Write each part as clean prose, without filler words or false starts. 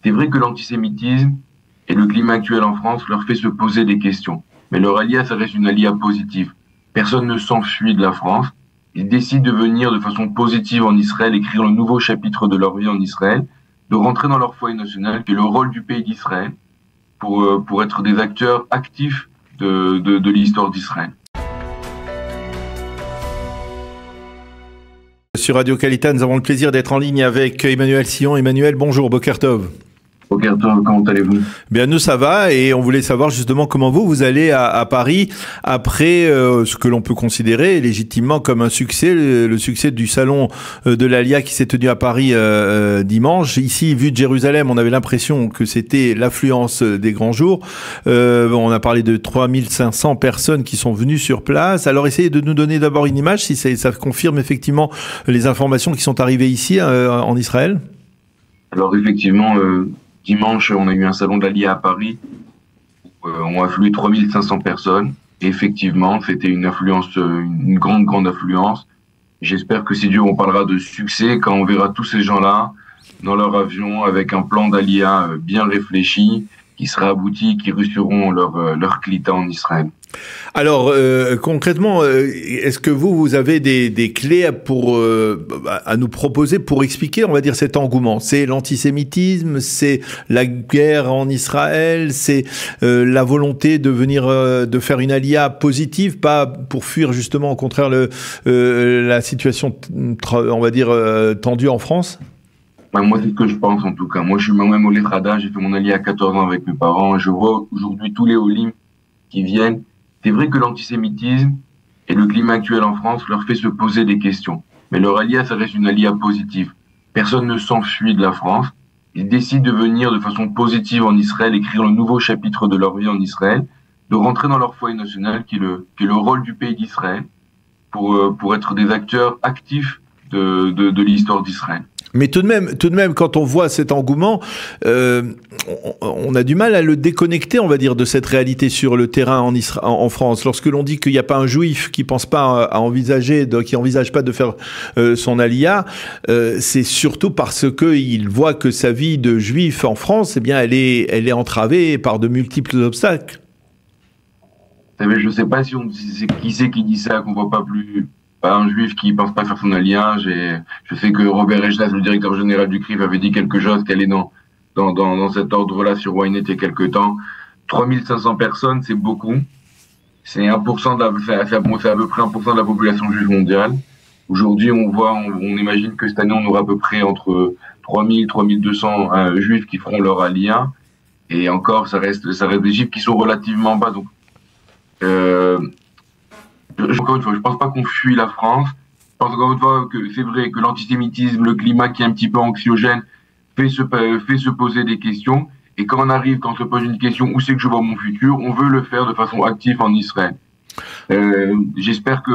C'est vrai que l'antisémitisme et le climat actuel en France leur fait se poser des questions. Mais leur alia, ça reste une alia positive. Personne ne s'enfuit de la France. Ils décident de venir de façon positive en Israël, écrire le nouveau chapitre de leur vie en Israël, de rentrer dans leur foyer national, qui est le rôle du pays d'Israël, pour être des acteurs actifs de l'histoire d'Israël. Sur Radio Kalita, nous avons le plaisir d'être en ligne avec Emmanuel Sillon. Emmanuel, bonjour, Boker Tov. Boker Tov, comment allez-vous? Bien, nous ça va, et on voulait savoir justement comment vous allez à Paris après ce que l'on peut considérer légitimement comme un succès, le succès du salon de l'Alia qui s'est tenu à Paris dimanche. Ici, vu de Jérusalem, on avait l'impression que c'était l'affluence des grands jours. On a parlé de 3500 personnes qui sont venues sur place. Alors essayez de nous donner d'abord une image, si ça confirme effectivement les informations qui sont arrivées ici en Israël. Alors effectivement, dimanche, on a eu un salon de l'Alia à Paris où ont afflué 3500 personnes. Et effectivement, c'était une affluence, une grande affluence. J'espère que si Dieu, on parlera de succès quand on verra tous ces gens-là dans leur avion avec un plan d'Alia bien réfléchi, qui sera abouti, qui réussiront leur clita en Israël. Alors, concrètement, est-ce que vous avez des clés à nous proposer pour expliquer, on va dire, cet engouement? C'est l'antisémitisme, c'est la guerre en Israël, c'est la volonté de venir, de faire une alia positive, pas pour fuir justement, au contraire, la situation, on va dire, tendue en France? Moi, c'est ce que je pense, en tout cas. Moi, je suis moi-même au Letrada, j'ai fait mon alia à 14 ans avec mes parents. Je vois aujourd'hui tous les Olim qui viennent. C'est vrai que l'antisémitisme et le climat actuel en France leur fait se poser des questions. Mais leur alia, ça reste une alia positive. Personne ne s'enfuit de la France. Ils décident de venir de façon positive en Israël, écrire le nouveau chapitre de leur vie en Israël, de rentrer dans leur foyer national, qui est le rôle du pays d'Israël, pour être des acteurs actifs de l'histoire d'Israël. Mais tout de même, quand on voit cet engouement, on a du mal à le déconnecter, on va dire, de cette réalité sur le terrain en France. Lorsque l'on dit qu'il n'y a pas un juif qui pense pas à envisager, qui envisage pas de faire son alia, c'est surtout parce que il voit que sa vie de juif en France, eh bien, elle est entravée par de multiples obstacles. Vous savez, je sais pas si qui c'est qui dit ça, qu'on voit pas un juif qui pense pas faire son alia. Je sais que Robert Ejnas, le directeur général du CRIF, avait dit quelque chose, qu'elle est dans cet ordre-là sur Ynet il y a quelque temps. 3500 personnes, c'est beaucoup. C'est 1% c'est à peu près 1% de la population juive mondiale. Aujourd'hui, on imagine que cette année, on aura à peu près entre 3000 3200 juifs qui feront leur alia. Et encore, ça reste des chiffres qui sont relativement bas. Donc, encore une fois, je pense pas qu'on fuit la France. Je pense encore une fois que c'est vrai que l'antisémitisme, le climat qui est un petit peu anxiogène, fait se poser des questions. Et quand on se pose une question, où c'est que je vois mon futur, on veut le faire de façon active en Israël. J'espère que,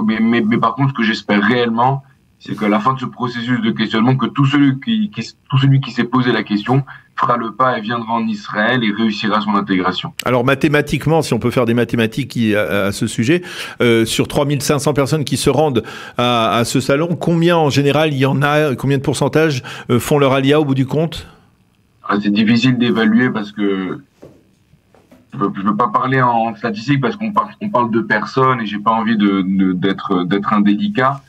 mais par contre, ce que j'espère réellement, c'est qu'à la fin de ce processus de questionnement, que tout celui qui s'est posé la question fera le pas et viendra en Israël et réussira son intégration. Alors mathématiquement, si on peut faire des mathématiques à ce sujet, sur 3500 personnes qui se rendent à ce salon, combien en général il y en a, combien de pourcentage font leur alia au bout du compte? C'est difficile d'évaluer parce que je veux pas parler en statistiques parce qu'on parle de personnes et j'ai pas envie d'être indélicat.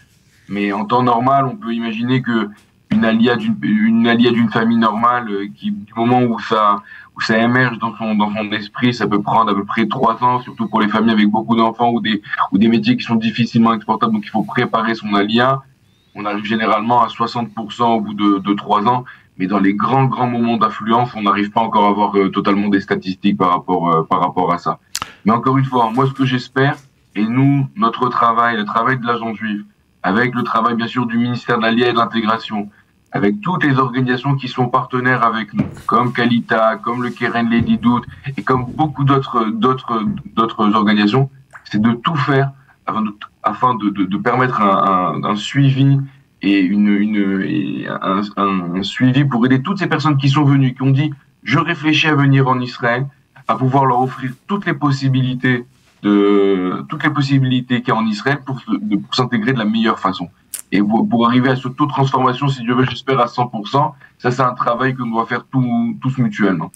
Mais en temps normal, on peut imaginer que une alia d'une famille normale, du moment où ça émerge dans son esprit, ça peut prendre à peu près 3 ans, surtout pour les familles avec beaucoup d'enfants ou des métiers qui sont difficilement exportables, donc il faut préparer son alia. On arrive généralement à 60% au bout de 3 ans, mais dans les grands moments d'affluence, on n'arrive pas encore à avoir totalement des statistiques par rapport à ça. Mais encore une fois, moi ce que j'espère, et nous, notre travail, le travail de l'agence juive, avec le travail bien sûr du ministère de l'Alia et de l'intégration, avec toutes les organisations qui sont partenaires avec nous, comme Kalita, comme le Keren Ledidout et comme beaucoup d'autres organisations, c'est de tout faire afin de permettre un suivi et un suivi pour aider toutes ces personnes qui sont venues, qui ont dit « je réfléchis à venir en Israël », à pouvoir leur offrir toutes les possibilités qu'il y a en Israël pour s'intégrer de la meilleure façon. Et pour arriver à ce taux de transformation, si Dieu veut, j'espère à 100%, ça c'est un travail que l'on doit faire tous mutuellement.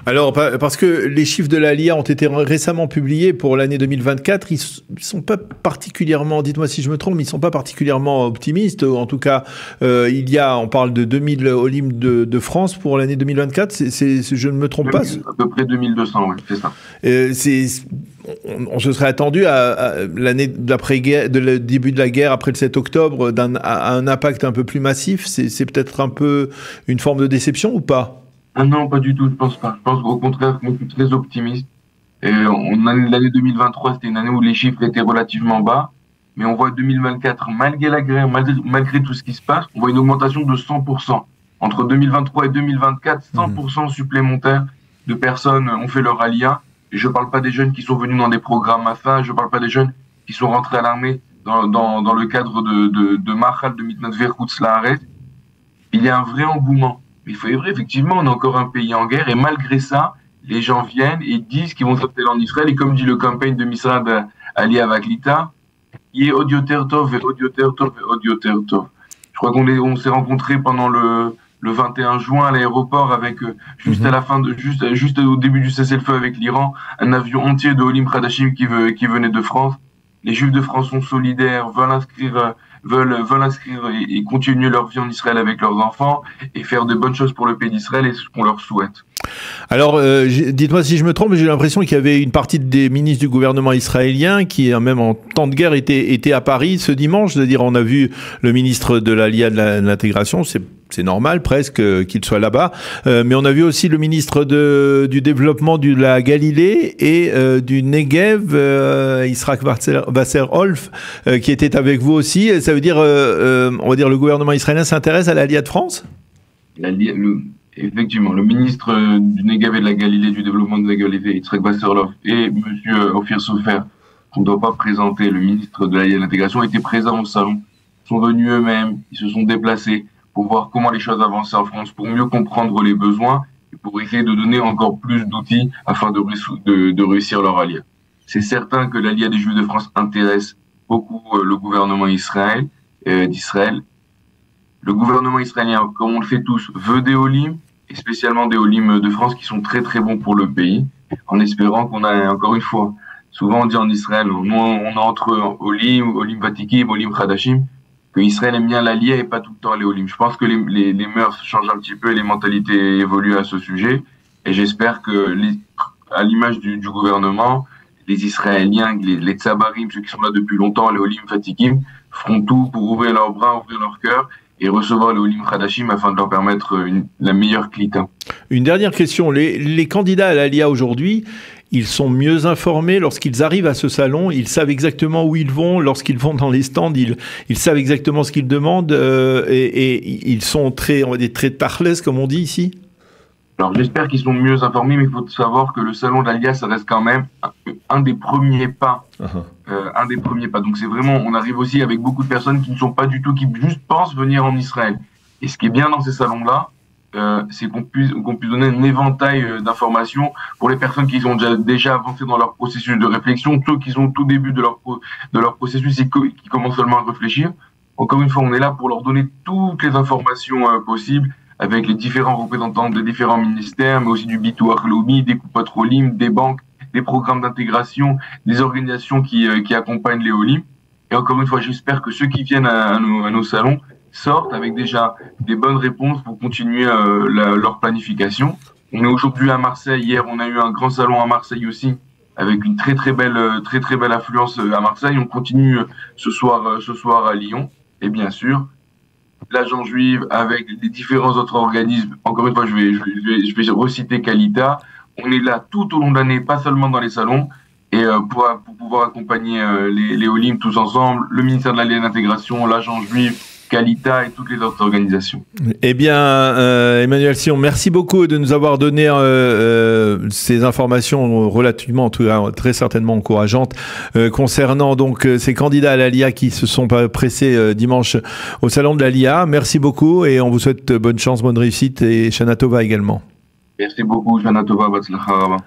Alors, parce que les chiffres de l'Aliyah ont été récemment publiés pour l'année 2024, ils sont pas particulièrement, dites-moi si je me trompe, mais ils sont pas particulièrement optimistes. En tout cas, on parle de 2000 Olim de France pour l'année 2024, je ne me trompe pas. À peu près 2200, oui, c'est ça. On se serait attendu à l'année d'après-guerre, le début de la guerre, après le 7 octobre, à un impact un peu plus massif. C'est peut-être un peu une forme de déception ou pas? Ah non, pas du tout, je pense pas. Je pense qu'au contraire, je suis très optimiste. L'année 2023, c'était une année où les chiffres étaient relativement bas. Mais on voit 2024, malgré la guerre, malgré tout ce qui se passe, on voit une augmentation de 100%. Entre 2023 et 2024, 100% supplémentaire de personnes ont fait leur aliyah. Et je ne parle pas des jeunes qui sont venus dans des programmes AFA, je ne parle pas des jeunes qui sont rentrés à l'armée dans le cadre de Mahal, de Mitnat Verhutz Laaret. Il y a un vrai engouement. Mais il faut être vrai, effectivement, on est encore un pays en guerre et malgré ça, les gens viennent et disent qu'ils vont s'installer en Israël. Et comme dit le campagne de Misrad Aliyah Vaklita, il est Odioter Tov et Odioter Tov et Odioter Tov. Je crois qu'on s'est rencontrés pendant le 21 juin à l'aéroport avec juste à la fin juste au début du cessez-le-feu avec l'Iran, un avion entier de Olim Khadashim qui venait de France. Les Juifs de France sont solidaires, veulent inscrire et continuer leur vie en Israël avec leurs enfants et faire de bonnes choses pour le pays d'Israël et ce qu'on leur souhaite. Alors, dites-moi si je me trompe, mais j'ai l'impression qu'il y avait une partie des ministres du gouvernement israélien qui, même en temps de guerre, étaient à Paris ce dimanche. C'est-à-dire, on a vu le ministre de l'Aliyah de l'intégration, c'est normal presque qu'il soit là-bas, mais on a vu aussi le ministre du développement de la Galilée et du Negev, Israq Wasserolf, qui était avec vous aussi. Ça veut dire, on va dire, le gouvernement israélien s'intéresse à l'Aliyah de France? Effectivement, le ministre du Negev et de la Galilée, du développement de la Galilée, Israq Wasserolf, et M. Ophir Sofer, qu'on ne doit pas présenter, le ministre de l'intégration, étaient présents au salon, sont venus eux-mêmes, ils se sont déplacés pour voir comment les choses avançaient en France, pour mieux comprendre les besoins et pour essayer de donner encore plus d'outils afin de réussir leur aliyah. C'est certain que l'aliyah des Juifs de France intéresse beaucoup le gouvernement d'Israël. Le gouvernement israélien, comme on le fait tous, veut des Olim, et spécialement des Olim de France qui sont très très bons pour le pays, en espérant qu'on a, encore une fois, souvent on dit en Israël, on a entre Olim Vatikim, Olim Khadashim, que Israël aime bien l'aliyah et pas tout le temps les Olim. Je pense que les mœurs changent un petit peu et les mentalités évoluent à ce sujet, et j'espère que, à l'image du gouvernement, les Israéliens, les Tsabarim, ceux qui sont là depuis longtemps, les Olim Vatikim, feront tout pour ouvrir leurs bras, ouvrir leur cœur, et recevoir les Olim Khadashim afin de leur permettre la meilleure clita. Une dernière question. Les candidats à l'Aliyah aujourd'hui, ils sont mieux informés lorsqu'ils arrivent à ce salon, ils savent exactement où ils vont, lorsqu'ils vont dans les stands, ils savent exactement ce qu'ils demandent et ils sont très, on va dire, très tarles, comme on dit ici. Alors j'espère qu'ils sont mieux informés, mais il faut savoir que le salon d'Aliyah, ça reste quand même un des premiers pas. Un des premiers pas. Donc c'est vraiment, on arrive aussi avec beaucoup de personnes qui ne sont pas du tout, qui juste pensent venir en Israël. Et ce qui est bien dans ces salons-là, c'est qu'on puisse donner un éventail d'informations pour les personnes qui ont déjà avancé dans leur processus de réflexion, ceux qui sont au tout début de leur processus et qui commencent seulement à réfléchir. Encore une fois, on est là pour leur donner toutes les informations possibles, avec les différents représentants des différents ministères, mais aussi du Bituach Leumi, des Coupat Olim, des banques, des programmes d'intégration, des organisations qui accompagnent les Olim. Et encore une fois, j'espère que ceux qui viennent à nos salons sortent avec déjà des bonnes réponses pour continuer leur planification. On est aujourd'hui à Marseille. Hier, on a eu un grand salon à Marseille aussi, avec une très très belle affluence à Marseille. On continue ce soir à Lyon. Et bien sûr, l'Agence juive avec les différents autres organismes. Encore une fois, je vais reciter Kalita. On est là tout au long de l'année, pas seulement dans les salons, et pour pouvoir accompagner les Olim tous ensemble, le ministère de l'Intégration, l'Agence juive, Kalita et toutes les autres organisations. Eh bien, Emmanuel Sion, merci beaucoup de nous avoir donné ces informations relativement, en tout cas, très certainement encourageantes concernant donc ces candidats à l'Aliyah qui se sont pressés dimanche au salon de l'Aliyah. Merci beaucoup et on vous souhaite bonne chance, bonne réussite et Shana Tova également. Merci beaucoup, Shana Tova, Batzlacha Rabba.